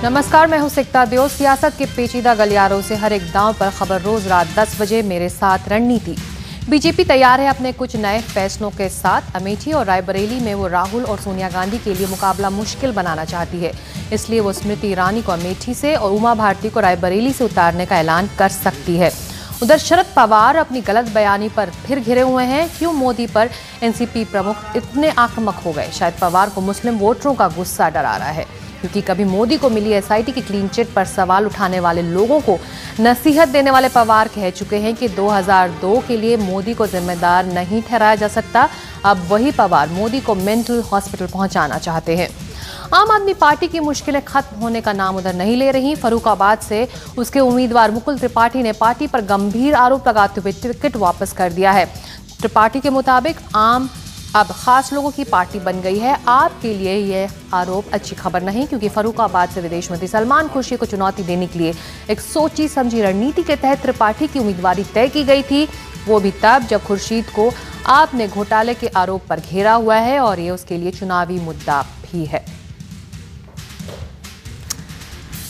नमस्कार, मैं हूं सिकता देव। सियासत के पेचीदा गलियारों से हर एक दांव पर खबर रोज रात 10 बजे मेरे साथ रणनीति। बीजेपी तैयार है अपने कुछ नए फैसलों के साथ। अमेठी और रायबरेली में वो राहुल और सोनिया गांधी के लिए मुकाबला मुश्किल बनाना चाहती है, इसलिए वो स्मृति ईरानी को अमेठी से और उमा भारती को रायबरेली से उतारने का ऐलान कर सकती है। उधर शरद पवार अपनी गलत बयानी पर फिर घिरे हुए हैं। क्यों मोदी पर एनसीपी प्रमुख इतने आक्रामक हो गए? शायद पवार को मुस्लिम वोटरों का गुस्सा डरा रहा है, क्योंकि कभी मोदी को मिली एसआईटी की क्लीन चिट पर सवाल उठाने वाले लोगों को नसीहत देने वाले पवार कह चुके हैं कि 2002 के लिए मोदी को जिम्मेदार नहीं ठहराया जा सकता। अब वही पवार मोदी को मेंटल हॉस्पिटल पहुंचाना चाहते हैं। आम आदमी पार्टी की मुश्किलें खत्म होने का नाम उधर नहीं ले रही। फर्रुखाबाद से उसके उम्मीदवार मुकुल त्रिपाठी ने पार्टी पर गंभीर आरोप लगाते हुए टिकट वापस कर दिया है। त्रिपाठी के मुताबिक आम अब खास लोगों की पार्टी बन गई है। आपके लिए यह आरोप अच्छी खबर नहीं, क्योंकि फर्रुखाबाद से विदेश मंत्री सलमान खुर्शीद को चुनौती देने के लिए एक सोची समझी रणनीति के तहत त्रिपाठी की उम्मीदवारी तय की गई थी। वो भी तब जब खुर्शीद को आपने घोटाले के आरोप पर घेरा हुआ है और ये उसके लिए चुनावी मुद्दा भी है।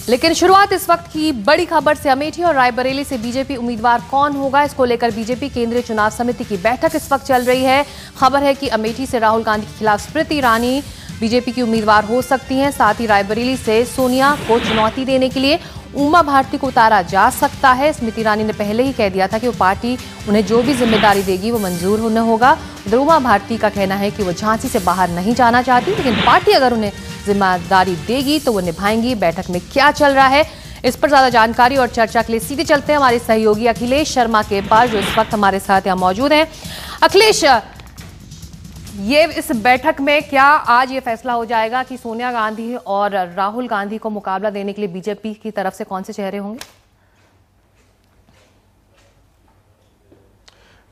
लेकिन शुरुआत इस वक्त की बड़ी खबर से। अमेठी और रायबरेली से बीजेपी उम्मीदवार कौन होगा, इसको लेकर बीजेपी केंद्रीय चुनाव समिति की बैठक इस वक्त चल रही है। खबर है कि अमेठी से राहुल गांधी के खिलाफ स्मृति ईरानी बीजेपी की उम्मीदवार हो सकती हैं। साथ ही रायबरेली से सोनिया को चुनौती देने के लिए उमा भारती को उतारा जा सकता है। स्मृति ईरानी ने पहले ही कह दिया था कि वो पार्टी उन्हें जो भी जिम्मेदारी देगी वो मंजूर होना होगा। उधर उमा भारती का कहना है कि वो झांसी से बाहर नहीं जाना चाहती, लेकिन पार्टी अगर उन्हें जिम्मेदारी देगी तो वो निभाएंगी। बैठक में क्या चल रहा है, इस पर ज्यादा जानकारी और चर्चा के लिए सीधे चलते हैं हमारे सहयोगी अखिलेश शर्मा के पास, जो इस वक्त हमारे साथ यहाँ मौजूद हैं। अखिलेश, ये इस बैठक में क्या आज ये फैसला हो जाएगा कि सोनिया गांधी और राहुल गांधी को मुकाबला देने के लिए बीजेपी की तरफ से कौन से चेहरे होंगे?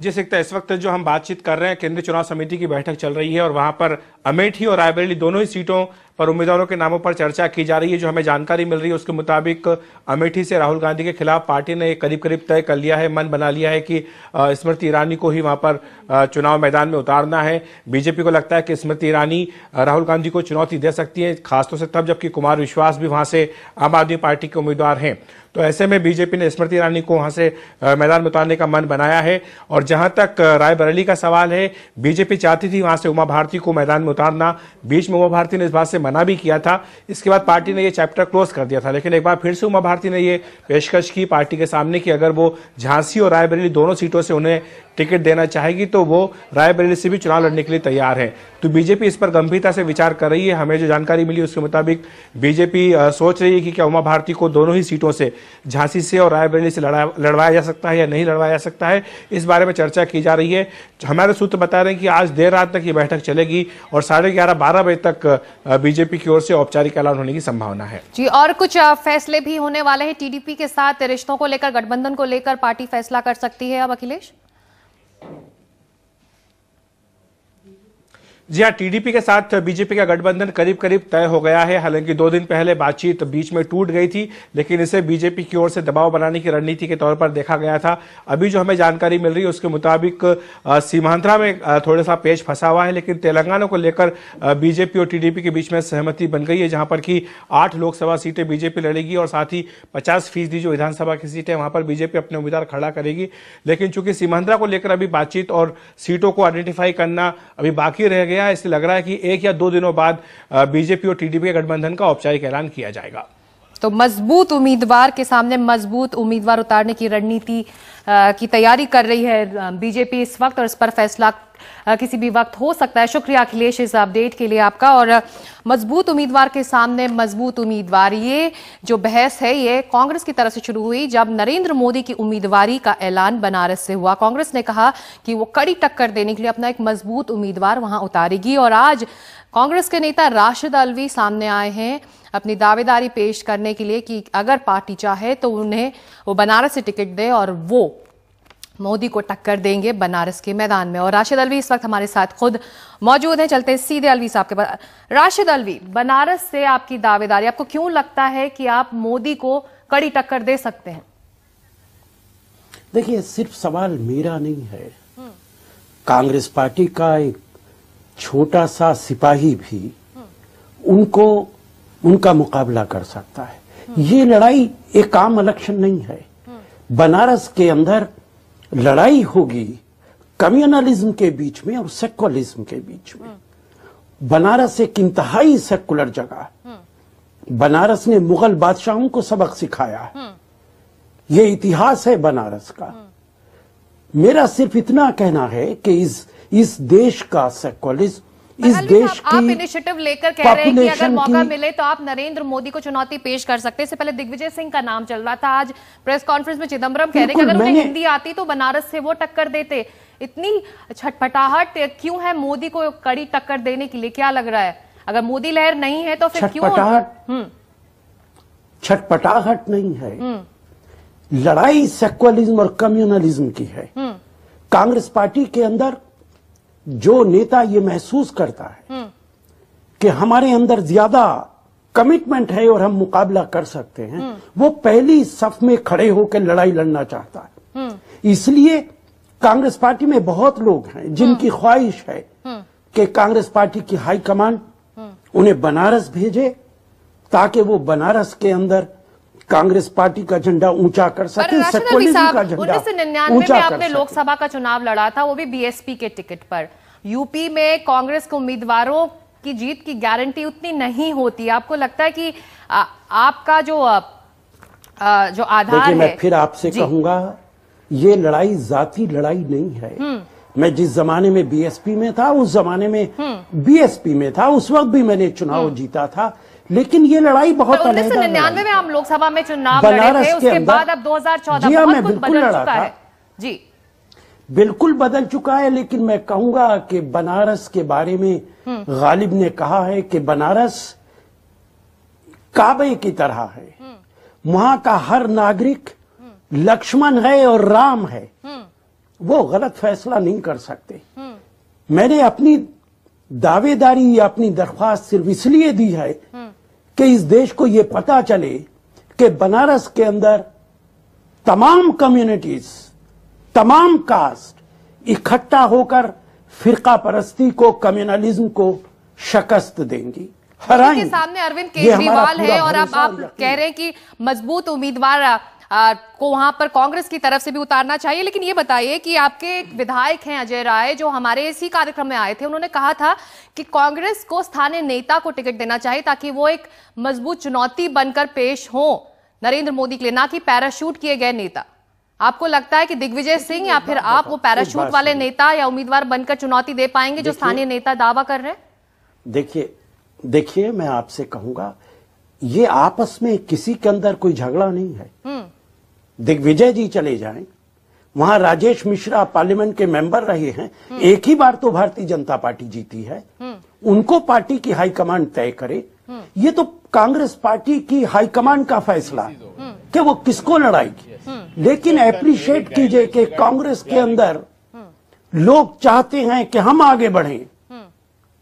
जी सिकता, इस वक्त जो हम बातचीत कर रहे हैं, केंद्रीय चुनाव समिति की बैठक चल रही है और वहां पर अमेठी और रायबरेली दोनों ही सीटों पर उम्मीदवारों के नामों पर चर्चा की जा रही है। जो हमें जानकारी मिल रही है उसके मुताबिक अमेठी से राहुल गांधी के खिलाफ पार्टी ने करीब करीब तय कर लिया है, मन बना लिया है कि स्मृति ईरानी को ही वहां पर चुनाव मैदान में उतारना है। बीजेपी को लगता है कि स्मृति ईरानी राहुल गांधी को चुनौती दे सकती है, खासतौर से तब जबकि कुमार विश्वास भी वहां से आम आदमी पार्टी के उम्मीदवार हैं। तो ऐसे में बीजेपी ने स्मृति ईरानी को वहां से मैदान में उतारने का मन बनाया है। और जहां तक रायबरेली का सवाल है, बीजेपी चाहती थी वहां से उमा भारती को मैदान में उतारना। बीच में उमा भारती ने इस बात से मना भी किया था, इसके बाद पार्टी ने यह चैप्टर क्लोज कर दिया था। लेकिन एक बार फिर से उमा भारती ने यह पेशकश की पार्टी के सामने कि अगर वो झांसी और रायबरेली दोनों सीटों से उन्हें टिकट देना चाहेगी तो वो रायबरेली से भी चुनाव लड़ने के लिए तैयार है। तो बीजेपी इस पर गंभीरता से विचार कर रही है। हमें जो जानकारी मिली उसके मुताबिक बीजेपी सोच रही है कि क्या उमा भारती को दोनों ही सीटों से, झांसी से और रायबरेली से लड़वाया जा सकता है या नहीं लड़वाया जा सकता है, इस बारे में चर्चा की जा रही है। हमारे सूत्र बता रहे हैं कि आज देर रात तक ये बैठक चलेगी और 11:30-12 बजे तक बीजेपी की ओर से औपचारिक ऐलान होने की संभावना है। जी, और कुछ फैसले भी होने वाले हैं टीडीपी के साथ रिश्तों को लेकर, गठबंधन को लेकर पार्टी फैसला कर सकती है अब अखिलेश? जी हाँ, टीडीपी के साथ बीजेपी का गठबंधन करीब करीब तय हो गया है। हालांकि 2 दिन पहले बातचीत बीच में टूट गई थी, लेकिन इसे बीजेपी की ओर से दबाव बनाने की रणनीति के तौर पर देखा गया था। अभी जो हमें जानकारी मिल रही है उसके मुताबिक सीमांध्रा में थोड़ा सा पेच फंसा हुआ है, लेकिन तेलंगाना को लेकर बीजेपी और टीडीपी के बीच में सहमति बन गई है, जहां पर की 8 लोकसभा सीटें बीजेपी लड़ेगी और साथ ही 50% जो विधानसभा की सीटें वहां पर बीजेपी अपने उम्मीदवार खड़ा करेगी। लेकिन चूंकि सीमांध्रा को लेकर अभी बातचीत और सीटों को आइडेंटिफाई करना अभी बाकी रह गया, इसलिए लग रहा है कि 1 या 2 दिनों बाद बीजेपी और टीडीपी के गठबंधन का औपचारिक ऐलान किया जाएगा। तो मजबूत उम्मीदवार के सामने मजबूत उम्मीदवार उतारने की रणनीति की तैयारी कर रही है बीजेपी इस वक्त, और इस पर फैसला किसी भी वक्त हो सकता है। शुक्रिया अखिलेश इस अपडेट के लिए आपका। और मजबूत उम्मीदवार के सामने मजबूत उम्मीदवार, ये जो बहस है ये कांग्रेस की तरफ से शुरू हुई जब नरेंद्र मोदी की उम्मीदवारी का ऐलान बनारस से हुआ। कांग्रेस ने कहा कि वो कड़ी टक्कर देने के लिए अपना एक मजबूत उम्मीदवार वहां उतारेगी, और आज कांग्रेस के नेता राशिद अल्वी सामने आए हैं अपनी दावेदारी पेश करने के लिए कि अगर पार्टी चाहे तो उन्हें वो बनारस से टिकट दे और वो मोदी को टक्कर देंगे बनारस के मैदान में। और राशिद अल्वी इस वक्त हमारे साथ खुद मौजूद हैं। चलते हैं सीधे अल्वी साहब के पास। राशिद अल्वी, बनारस से आपकी दावेदारी, आपको क्यों लगता है कि आप मोदी को कड़ी टक्कर दे सकते हैं? देखिए, सिर्फ सवाल मेरा नहीं है, कांग्रेस पार्टी का एक छोटा सा सिपाही भी उनको उनका मुकाबला कर सकता है। ये लड़ाई एक आम इलेक्शन नहीं है। बनारस के अंदर लड़ाई होगी कम्युनलिज्म के बीच में और सेक्युलरिज्म के बीच में। बनारस एक इंतहाई सेक्युलर जगह। बनारस ने मुगल बादशाहों को सबक सिखाया। ये इतिहास है बनारस का। मेरा सिर्फ इतना कहना है कि इस देश का सेक्युलरिज्म, इस देश की आप इनिशिएटिव लेकर कह रहे हैं कि अगर मौका मिले तो आप नरेंद्र मोदी को चुनौती पेश कर सकते हैं। इससे पहले दिग्विजय सिंह का नाम चल रहा था। आज प्रेस कॉन्फ्रेंस में चिदम्बरम कह रहे हैं कि अगर उन्हें हिंदी आती तो बनारस से वो टक्कर देते। इतनी छटपटाहट क्यों है मोदी को कड़ी टक्कर देने के लिए? क्या लग रहा है, अगर मोदी लहर नहीं है तो फिर क्यों? छटपटाहट नहीं है, लड़ाई सेक्युलरिज्म और कम्युनलिज्म की है। कांग्रेस पार्टी के अंदर जो नेता ये महसूस करता है कि हमारे अंदर ज्यादा कमिटमेंट है और हम मुकाबला कर सकते हैं, वो पहली सफ में खड़े होकर लड़ाई लड़ना चाहता है। इसलिए कांग्रेस पार्टी में बहुत लोग हैं जिनकी ख्वाहिश है कि कांग्रेस पार्टी की हाईकमान उन्हें बनारस भेजे ताकि वो बनारस के अंदर कांग्रेस पार्टी का झंडा ऊंचा कर सके, सेक्युलरिज्म का झंडा 1999 में आपने लोकसभा का चुनाव लड़ा था, वो भी बीएसपी के टिकट पर। यूपी में कांग्रेस के उम्मीदवारों की जीत की गारंटी उतनी नहीं होती। आपको लगता है कि आपका जो आधार है? मैं फिर आपसे कहूंगा, ये लड़ाई जाति लड़ाई नहीं है। मैं जिस जमाने में बीएसपी में था उस जमाने में बीएसपी में था, उस वक्त भी मैंने चुनाव जीता था, लेकिन ये लड़ाई बहुत अलग है। 1999 में हम लोकसभा में चुनाव लड़े थे, उसके बाद अब 2014 बहुत कुछ बदल चुका है। जी बिल्कुल बदल चुका है, लेकिन मैं कहूंगा कि बनारस के बारे में गालिब ने कहा है कि बनारस काबे की तरह है। वहां का हर नागरिक लक्ष्मण है और राम है। वो गलत फैसला नहीं कर सकते। मैंने अपनी दावेदारी या अपनी दरख्वास्त सिर्फ इसलिए दी है कि इस देश को ये पता चले कि बनारस के अंदर तमाम कम्युनिटीज, तमाम कास्ट इकट्ठा होकर फिरका परस्ती को, कम्युनलिज्म को शिकस्त देंगी। के सामने अरविंद केजरीवाल है और आप कह रहे हैं कि मजबूत उम्मीदवार को वहां पर कांग्रेस की तरफ से भी उतारना चाहिए। लेकिन ये बताइए कि आपके एक विधायक हैं अजय राय, जो हमारे इसी कार्यक्रम में आए थे, उन्होंने कहा था कि कांग्रेस को स्थानीय नेता को टिकट देना चाहिए ताकि वो एक मजबूत चुनौती बनकर पेश हो नरेंद्र मोदी के लिए, ना कि पैराशूट किए गए नेता। आपको लगता है कि दिग्विजय सिंह या फिर आप वो पैराशूट वाले नेता या उम्मीदवार बनकर चुनौती दे पाएंगे जो स्थानीय नेता दावा कर रहे हैं? देखिए मैं आपसे कहूंगा, ये आपस में किसी के अंदर कोई झगड़ा नहीं है। दिग्विजय जी चले जाएं, वहां राजेश मिश्रा पार्लियामेंट के मेंबर रहे हैं, एक ही बार तो भारतीय जनता पार्टी जीती है, उनको पार्टी की हाईकमान तय करे। ये तो कांग्रेस पार्टी की हाईकमान का फैसला कि वो किसको लड़ाएगी। लेकिन एप्रिशिएट कीजिए कि कांग्रेस के अंदर लोग चाहते हैं कि हम आगे बढ़ें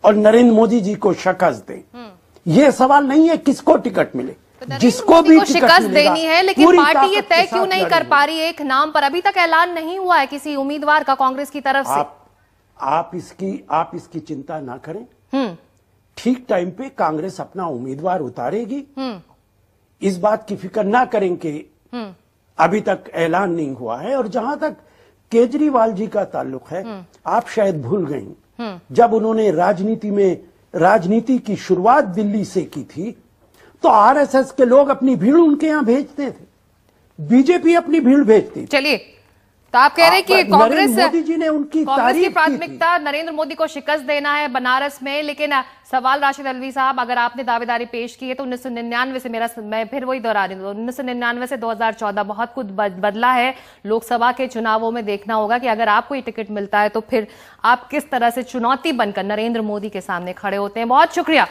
और नरेंद्र मोदी जी को शिकस्त दें। ये सवाल नहीं है किसको टिकट मिले, जिसको भी शिकस्त देनी है, लेकिन पार्टी ये तय क्यों नहीं कर पा रही है? एक नाम पर अभी तक ऐलान नहीं हुआ है किसी उम्मीदवार का कांग्रेस की तरफ से। आप इसकी चिंता ना करें। ठीक टाइम पे कांग्रेस अपना उम्मीदवार उतारेगी। इस बात की फिक्र ना करें कि अभी तक ऐलान नहीं हुआ है। और जहां तक केजरीवाल जी का ताल्लुक है, आप शायद भूल गई, जब उन्होंने राजनीति की शुरुआत दिल्ली से की थी तो आरएसएस के लोग अपनी भीड़ उनके यहां भेजते थे, बीजेपी अपनी भीड़ भेजती। चलिए, तो आप कह रहे हैं कि कांग्रेस मोदी जी ने उनकी कांग्रेस की प्राथमिकता नरेंद्र मोदी को शिकस्त देना है बनारस में। लेकिन सवाल राशिद अल्वी साहब, अगर आपने दावेदारी पेश की है तो 1999 से मैं फिर वही दोहरा रही हूं, 1999 से 2014 बहुत कुछ बदला है। लोकसभा के चुनावों में देखना होगा कि अगर आपको ये टिकट मिलता है तो फिर आप किस तरह से चुनौती बनकर नरेंद्र मोदी के सामने खड़े होते हैं। बहुत शुक्रिया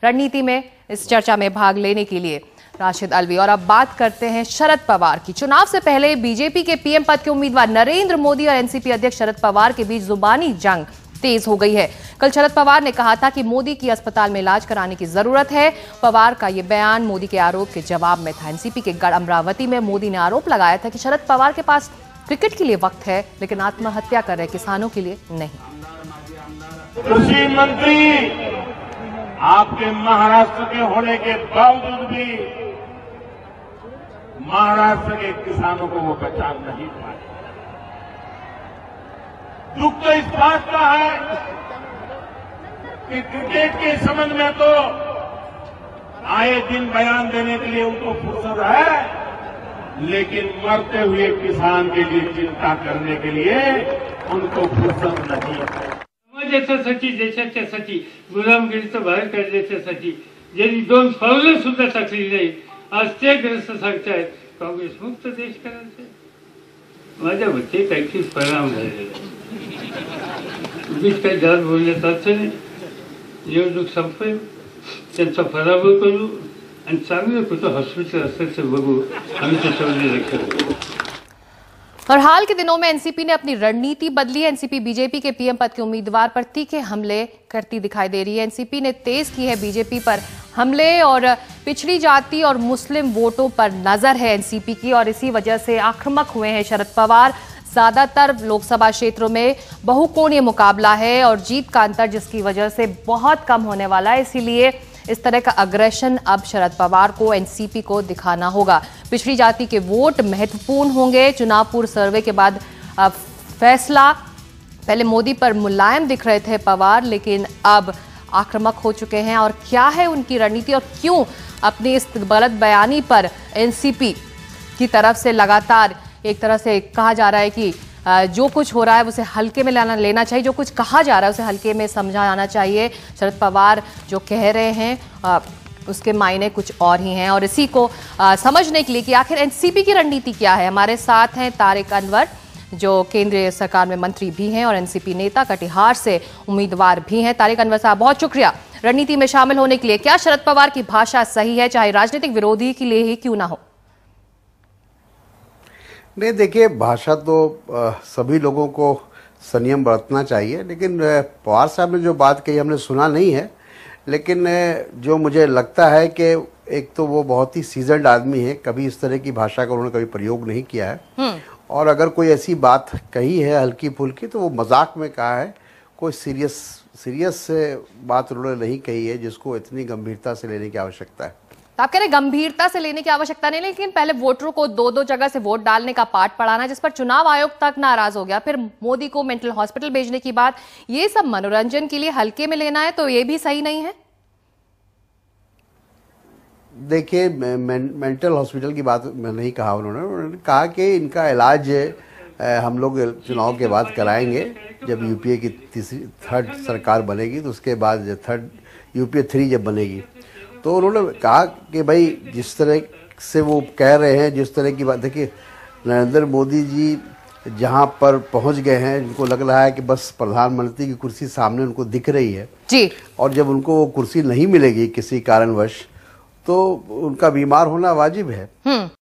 रणनीति में इस चर्चा में भाग लेने के लिए राशिद अल्वी। और अब बात करते हैं शरद पवार की। चुनाव से पहले बीजेपी के पीएम पद के उम्मीदवार नरेंद्र मोदी और एनसीपी अध्यक्ष शरद पवार के बीच जुबानी जंग तेज हो गई है। कल शरद पवार ने कहा था कि मोदी की अस्पताल में इलाज कराने की जरूरत है। पवार का यह बयान मोदी के आरोप के जवाब में था। एनसीपी के गढ़ अमरावती में मोदी ने आरोप लगाया था कि शरद पवार के पास क्रिकेट के लिए वक्त है लेकिन आत्महत्या कर रहे किसानों के लिए नहीं। कृषि मंत्री आपके महाराष्ट्र के होने के बावजूद भी महाराष्ट्र के किसानों को वो बचा नहीं पाए। दुख तो इस बात का है कि क्रिकेट के संबंध में तो आए दिन बयान देने के लिए उनको फुर्सत है, लेकिन मरते हुए किसान के लिए चिंता करने के लिए उनको फुर्सत नहीं है। समाजासाठी, देशाच्यासाठी गुलामगिरीचं बाहेर काढण्याच्यासाठी ज्यांनी 2 पावलं सुद्धा टाकली नाही, आज ते ग्रस्त सांगतायत काँग्रेस मुक्त देश करायचा। माझ्या मते काही परिणाम झालेला उगीच काही जात बोलण्यात अर्थ नाही। निवडणूक संपेल, त्यांचा पराभव करू आणि चांगलं कुठं हॉस्पिटल असेल तर बघू, आम्ही त्याच्यावर लक्ष देऊ। और हाल के दिनों में एनसीपी ने अपनी रणनीति बदली है। एनसीपी बीजेपी के पीएम पद के उम्मीदवार पर तीखे हमले करती दिखाई दे रही है। एनसीपी ने तेज की है बीजेपी पर हमले और पिछड़ी जाति और मुस्लिम वोटों पर नजर है एनसीपी की, और इसी वजह से आक्रामक हुए हैं शरद पवार। ज्यादातर लोकसभा क्षेत्रों में बहुकोणीय मुकाबला है और जीत का अंतर जिसकी वजह से बहुत कम होने वाला है, इसीलिए इस तरह का अग्रेशन अब शरद पवार को, एनसीपी को दिखाना होगा। पिछड़ी जाति के वोट महत्वपूर्ण होंगे। चुनाव पूर्व सर्वे के बाद फैसला। पहले मोदी पर मुलायम दिख रहे थे पवार, लेकिन अब आक्रामक हो चुके हैं। और क्या है उनकी रणनीति और क्यों अपनी इस गलत बयानी पर एनसीपी की तरफ से लगातार एक तरह से कहा जा रहा है कि जो कुछ हो रहा है उसे हल्के में लेना चाहिए, जो कुछ कहा जा रहा है उसे हल्के में समझा जाना चाहिए। शरद पवार जो कह रहे हैं उसके मायने कुछ और ही हैं। और इसी को समझने के लिए कि आखिर एनसीपी की रणनीति क्या है, हमारे साथ हैं तारिक अनवर जो केंद्रीय सरकार में मंत्री भी हैं और एनसीपी नेता, कटिहार से उम्मीदवार भी हैं। तारिक अनवर साहब, बहुत शुक्रिया रणनीति में शामिल होने के लिए। क्या शरद पवार की भाषा सही है, चाहे राजनीतिक विरोधी के लिए ही क्यों ना हो? नहीं, देखिए, भाषा तो सभी लोगों को संयम बरतना चाहिए, लेकिन पवार साहब ने जो बात कही हमने सुना नहीं है, लेकिन जो मुझे लगता है कि एक तो वो बहुत ही सीजन्ड आदमी है, कभी इस तरह की भाषा का उन्होंने कभी प्रयोग नहीं किया है, और अगर कोई ऐसी बात कही है हल्की फुल्की तो वो मजाक में कहा है, कोई सीरियस बात उन्होंने नहीं कही है जिसको इतनी गंभीरता से लेने की आवश्यकता है। तो आप कह रहे गंभीरता से लेने की आवश्यकता नहीं, लेकिन पहले वोटरों को 2-2 जगह से वोट डालने का पाठ पढ़ाना, जिस पर चुनाव आयोग तक नाराज हो गया, फिर मोदी को मेंटल हॉस्पिटल भेजने की बात, ये सब मनोरंजन के लिए हल्के में लेना है, तो ये भी सही नहीं है। देखिए, मेंटल हॉस्पिटल की बात मैं नहीं कहा, उन्होंने कहा कि इनका इलाज हम लोग चुनाव के बाद कराएंगे, जब यूपीए की थर्ड सरकार बनेगी तो उसके बाद यूपीए 3 जब बनेगी। तो उन्होंने कहा कि भाई जिस तरह से वो कह रहे हैं, जिस तरह की बात, देखिए नरेंद्र मोदी जी जहां पर पहुंच गए हैं, उनको लग रहा है कि बस प्रधानमंत्री की कुर्सी सामने उनको दिख रही है जी, और जब उनको वो कुर्सी नहीं मिलेगी किसी कारणवश तो उनका बीमार होना वाजिब है।